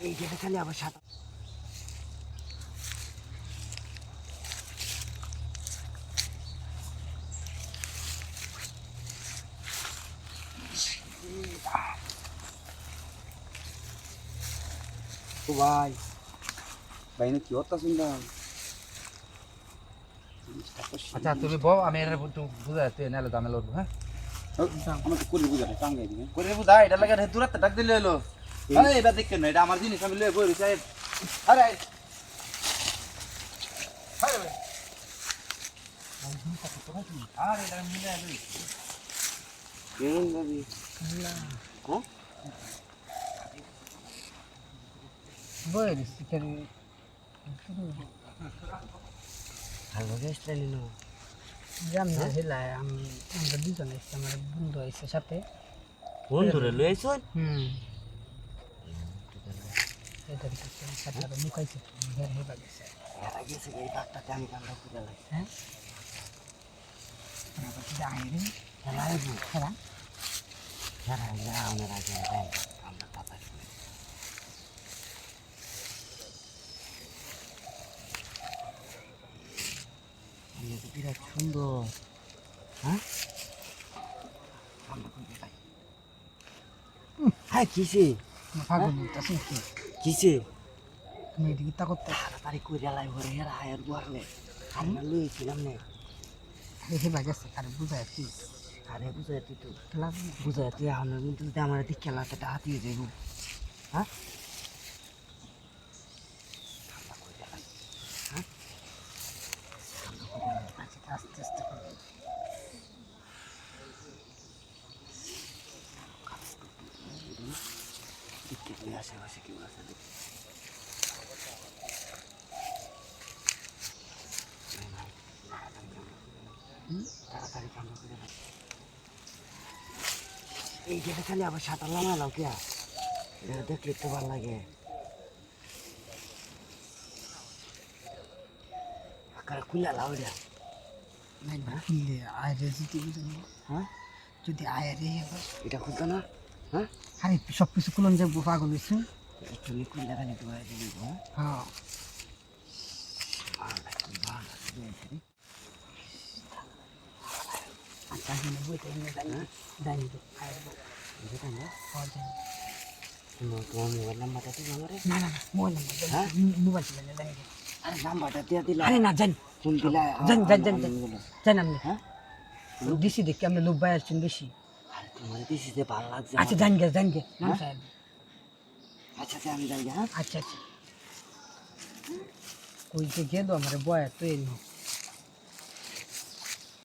এই গেটে খালি আবার সাত ও ভাই ভাই না কি হতা শুনলাম। আচ্ছা তুমি বউ আমি এর বুঝাতে নালে দামে লড়বো হ্যাঁ আমাকে করে বুঝাটা টাঙ্গাই দিবেন। করে বুঝা এটা লাগে দূরাতে ডাক দিলে এলো এই এবার দেখেন না এটা আমার জিনিস আমি লয়ে বই রইছি আরে আরে আরে এটা মিলে আই কেন ভাবি হ্যাঁ বই দিছি কেন ভালো গেছলেন না জাম না হেলায় আমরা দুজন এসে আমার বন্ধু এসে সাথে বন্ধুরে লইছন এটা সাথে মুখাইছে বের হয়ে গেছে এরা গেছে এই বাঘটাতে আমি কামড়া করে লাগছে হ্যাঁ আমরা তো যাইনি খেলা খেলা খেলা যা আমার আগে আমরা পাতা বিরাট সুন্দর হ্যাঁ হ্যাঁ কিসে পাগল বলতেছি কি কিসে তুমি এদিকে তা করতে তাড়াতাড়ি করে লাই ভরে হেরা হায়ার গোয়ারলে আমি লইছিলাম না দেখে গেছে আরে বুঝায় কি আরে বুঝাই তুই তো খেলা বুঝাই তুই এখন কিন্তু আমার দিক খেলাটা হাতিয়ে যাইব হ্যাঁ আস্তে আস্তে করে দিকে আশেপাশে কেউ আছে দেখি তাড়াতাড়ি কামড়া করে এই গেটে খালি আবার সাঁতার লাগালাম কে এটা দেখলে তো ভালো লাগে আকার খুলে লাও এটা খুললে আয়রে যদি বুঝলি হ্যাঁ যদি আয়রে এটা খুলতো না হ্যাঁ আরে সব কিছু খুলন যে পাগল হয়েছে তুমি খুললে খালি তো বাইরে দিব হ্যাঁ আচ্ছা বইতে জানি তোমার মোবাইল নাম্বারটা তো আমার না না মোবাইল নাম্বার হ্যাঁ মোবাইল ছিল জানি আরে নাম্বারটা দিয়ে দিলা আরে না জানি ফোন দিলা জানি আমি হ্যাঁ দিছি দেখি আমি লোক বাইর আছেন বেশি আরে তোমার দিছিতে ভালো লাগছে আচ্ছা জানি গে নাম সাহেব আচ্ছা আমি যাই হ্যাঁ আচ্ছা আচ্ছা কই যে গেল আমার বয়া তো এলো